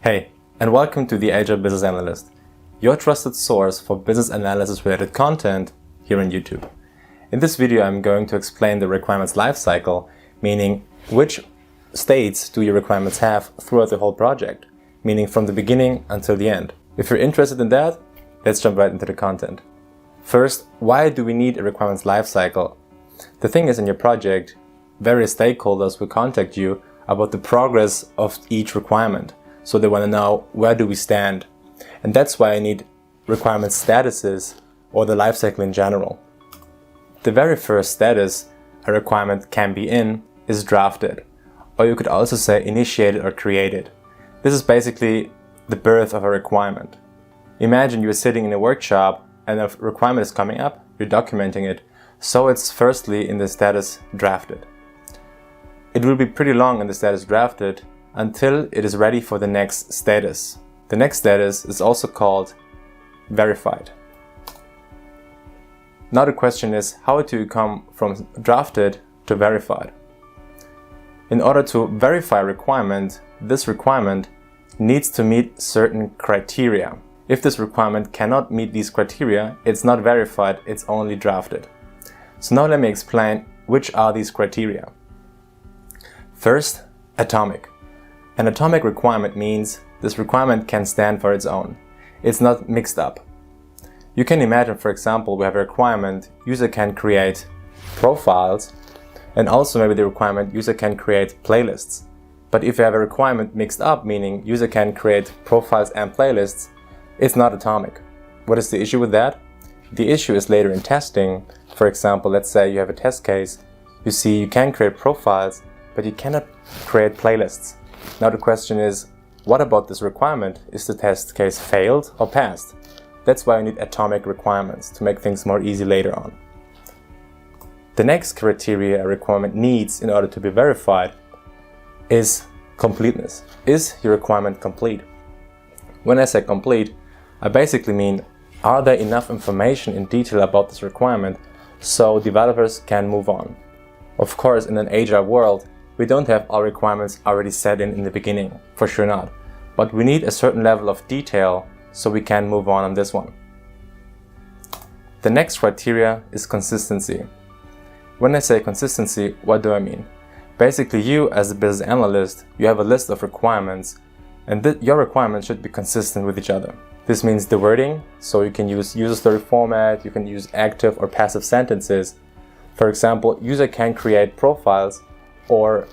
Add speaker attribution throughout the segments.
Speaker 1: Hey, and welcome to the Agile Business Analyst, your trusted source for business analysis related content here on YouTube. In this video, I'm going to explain the requirements lifecycle, meaning which states do your requirements have throughout the whole project, meaning from the beginning until the end. If you're interested in that, let's jump right into the content. First, why do we need a requirements lifecycle? The thing is, in your project, various stakeholders will contact you about the progress of each requirement. So they want to know, where do we stand? And that's why I need requirement statuses or the lifecycle in general. The very first status a requirement can be in is drafted, or you could also say initiated or created. This is basically the birth of a requirement. Imagine you're sitting in a workshop and a requirement is coming up, you're documenting it, so it's firstly in the status drafted. It will be pretty long in the status drafted until it is ready for the next status. The next status is also called verified. Now the question is, how do you come from drafted to verified? In order to verify a requirement, this requirement needs to meet certain criteria. If this requirement cannot meet these criteria, it's not verified, it's only drafted. So now let me explain which are these criteria. First, atomic. An atomic requirement means this requirement can stand for its own. It's not mixed up. You can imagine, for example, we have a requirement, user can create profiles, and also maybe the requirement, user can create playlists. But if you have a requirement mixed up, meaning user can create profiles and playlists, it's not atomic. What is the issue with that? The issue is later in testing. For example, let's say you have a test case. You see you can create profiles, but you cannot create playlists. Now the question is, what about this requirement? Is the test case failed or passed? That's why you need atomic requirements to make things more easy later on. The next criteria a requirement needs in order to be verified is completeness. Is your requirement complete? When I say complete, I basically mean, are there enough information in detail about this requirement so developers can move on? Of course, in an agile world, we don't have all requirements already set in the beginning, for sure not. But we need a certain level of detail so we can move on this one. The next criteria is consistency. When I say consistency, what do I mean? Basically, you as a business analyst, you have a list of requirements, and your requirements should be consistent with each other. This means the wording, so you can use user story format, you can use active or passive sentences. For example, user can create profiles, or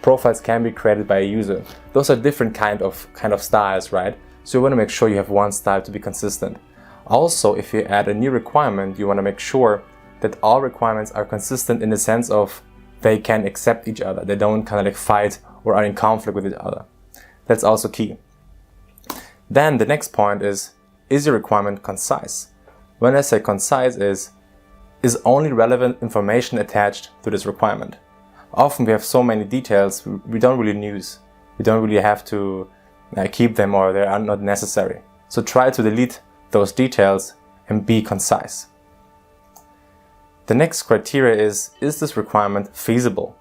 Speaker 1: profiles can be created by a user. Those are different kind of styles, right? So you want to make sure you have one style to be consistent. Also, if you add a new requirement, you want to make sure that all requirements are consistent in the sense of they can accept each other. They don't fight or are in conflict with each other. That's also key. Then the next point is your requirement concise? When I say concise is only relevant information attached to this requirement. Often we have so many details we don't really use. We don't really have to keep them, or they are not necessary. So try to delete those details and be concise. The next criteria is this requirement feasible?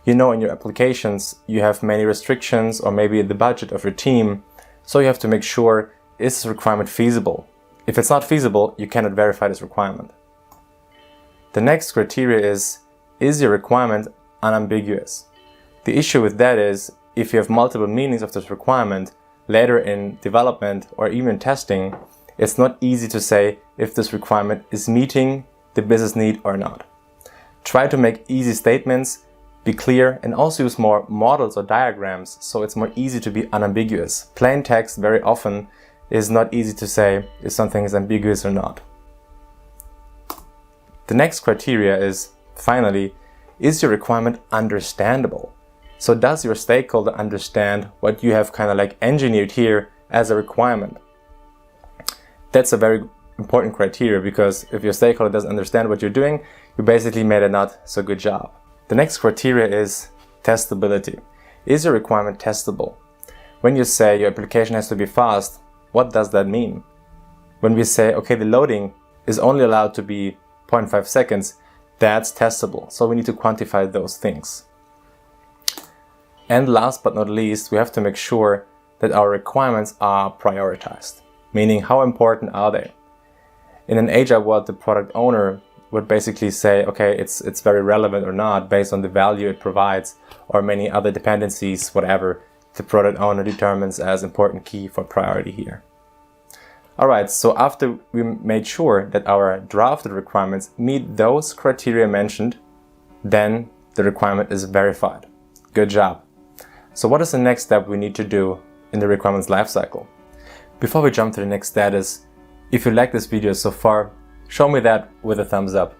Speaker 1: You know, in your applications you have many restrictions, or maybe the budget of your team, so you have to make sure, is this requirement feasible? If it's not feasible, you cannot verify this requirement. The next criteria is your requirement unambiguous? The issue with that is, if you have multiple meanings of this requirement, later in development or even testing, it's not easy to say if this requirement is meeting the business need or not. Try to make easy statements, be clear, and also use more models or diagrams so it's more easy to be unambiguous. Plain text very often is not easy to say if something is ambiguous or not. The next criteria is, finally, is your requirement understandable? So does your stakeholder understand what you have engineered here as a requirement? That's a very important criteria, because if your stakeholder doesn't understand what you're doing, you basically made a not so good job. The next criteria is testability. Is your requirement testable? When you say your application has to be fast, what does that mean? When we say, okay, the loading is only allowed to be 0.5 seconds, that's testable. So we need to quantify those things. And last but not least, we have to make sure that our requirements are prioritized, meaning how important are they? In an Agile world, the product owner would basically say, okay, it's very relevant or not based on the value it provides or many other dependencies, whatever the product owner determines as important key for priority here. Alright, so after we made sure that our drafted requirements meet those criteria mentioned, then the requirement is verified. Good job. So what is the next step we need to do in the requirements lifecycle? Before we jump to the next status, if you like this video so far, show me that with a thumbs up.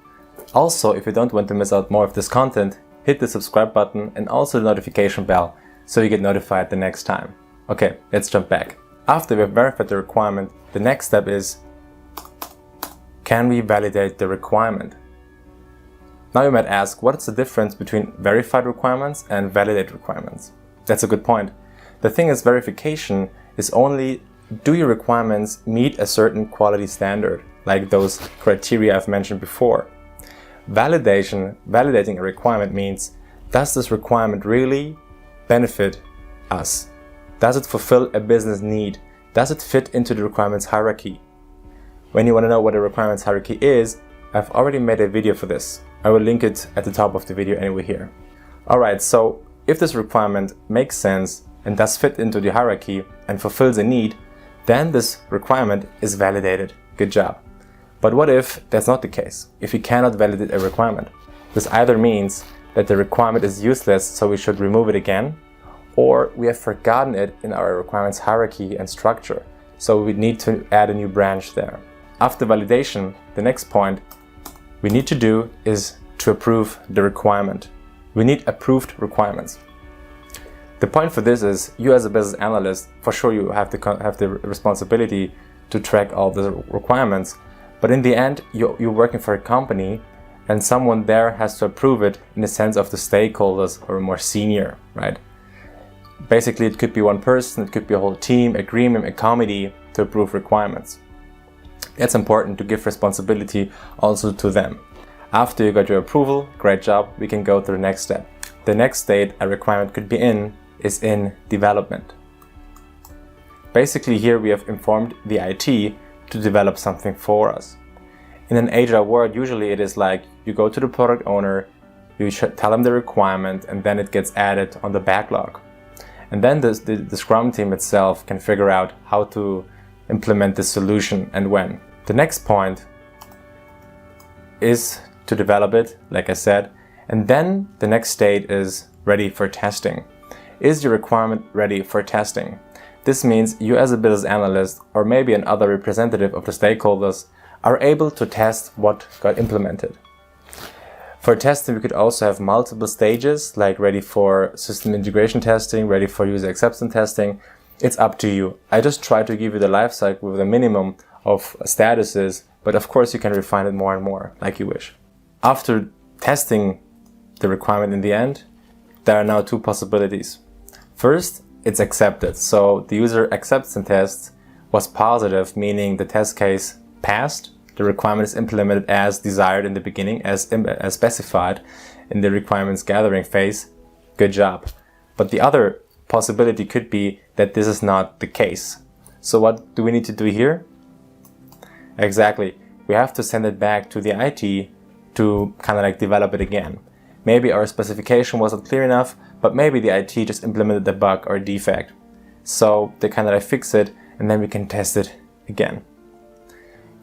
Speaker 1: Also, if you don't want to miss out more of this content, hit the subscribe button and also the notification bell so you get notified the next time. Okay, let's jump back. After we have verified the requirement, the next step is, can we validate the requirement? Now you might ask, what's the difference between verified requirements and validated requirements? That's a good point. The thing is, verification is only, do your requirements meet a certain quality standard, like those criteria I've mentioned before. Validating a requirement means, does this requirement really benefit us? Does it fulfill a business need? Does it fit into the requirements hierarchy? When you want to know what a requirements hierarchy is, I've already made a video for this. I will link it at the top of the video anyway here. Alright, so if this requirement makes sense and does fit into the hierarchy and fulfills a need, then this requirement is validated. Good job. But what if that's not the case? If we cannot validate a requirement? This either means that the requirement is useless, so we should remove it again, or we have forgotten it in our requirements hierarchy and structure, so we need to add a new branch there. After validation, the next point we need to do is to approve the requirement. We need approved requirements. The point for this is, you as a business analyst, for sure you have the responsibility to track all the requirements, but in the end you're working for a company and someone there has to approve it in the sense of the stakeholders or more senior, right? Basically, it could be one person, it could be a whole team, a gremium, a committee to approve requirements. It's important to give responsibility also to them. After you got your approval, great job, we can go to the next step. The next state a requirement could be in is in development. Basically, here we have informed the IT to develop something for us. In an Agile world, usually it is like you go to the product owner, you should tell them the requirement, and then it gets added on the backlog. And then the Scrum team itself can figure out how to implement the solution and when. The next point is to develop it, like I said, and then the next state is ready for testing. Is your requirement ready for testing? This means you as a business analyst or maybe another representative of the stakeholders are able to test what got implemented. For testing, we could also have multiple stages, like ready for system integration testing, ready for user acceptance testing. It's up to you. I just try to give you the lifecycle with a minimum of statuses, but of course you can refine it more and more, like you wish. After testing the requirement in the end, there are now two possibilities. First, it's accepted. So the user acceptance test was positive, meaning the test case passed. The requirement is implemented as desired in the beginning, as specified in the requirements gathering phase. Good job. But the other possibility could be that this is not the case. So what do we need to do here? Exactly. We have to send it back to the IT to kind of like develop it again. Maybe our specification wasn't clear enough, but maybe the IT just implemented the bug or defect. So they kind of like fix it and then we can test it again.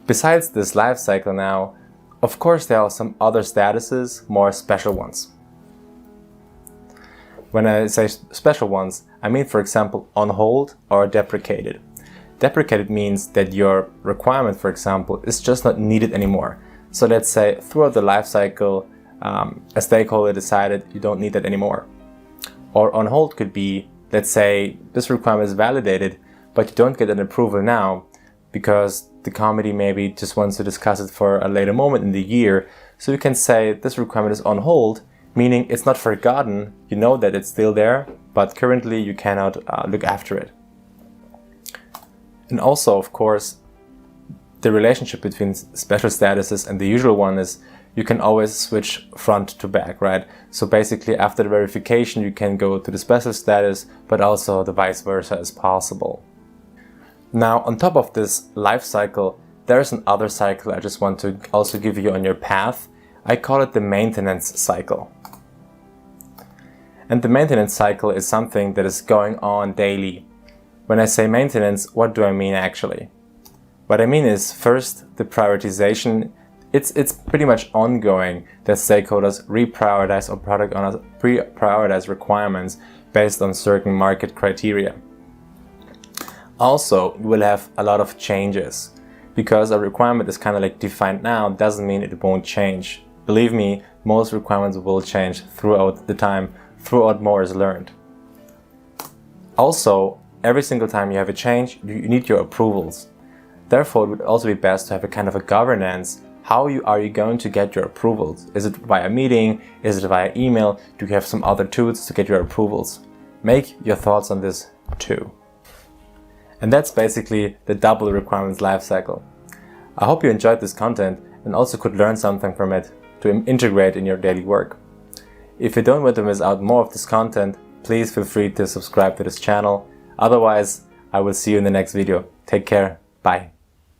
Speaker 1: Besides this life cycle now, of course there are some other statuses, more special ones. When I say special ones, I mean, for example, on hold or deprecated. Deprecated means that your requirement, for example, is just not needed anymore. So let's say throughout the life cycle, a stakeholder decided you don't need that anymore. Or on hold could be, let's say this requirement is validated, but you don't get an approval now because the committee maybe just wants to discuss it for a later moment in the year. So you can say this requirement is on hold, meaning it's not forgotten, you know that it's still there, but currently you cannot look after it. And also, of course, the relationship between special statuses and the usual one is you can always switch front to back, right? So basically after the verification, you can go to the special status, but also the vice versa is possible. Now, on top of this life cycle, there's another cycle I just want to also give you on your path. I call it the maintenance cycle. And the maintenance cycle is something that is going on daily. When I say maintenance, what do I mean actually? What I mean is, first, the prioritization. It's pretty much ongoing that stakeholders reprioritize or product owners pre-prioritize requirements based on certain market criteria. Also, you will have a lot of changes. Because a requirement is kind of like defined now, doesn't mean it won't change. Believe me, most requirements will change throughout the time, throughout more is learned. Also, every single time you have a change, you need your approvals. Therefore, it would also be best to have a kind of a governance. How are you going to get your approvals? Is it via meeting? Is it via email? Do you have some other tools to get your approvals? Make your thoughts on this too. And that's basically the double requirements lifecycle. I hope you enjoyed this content and also could learn something from it to integrate in your daily work. If you don't want to miss out more of this content, please feel free to subscribe to this channel. Otherwise, I will see you in the next video. Take care. Bye.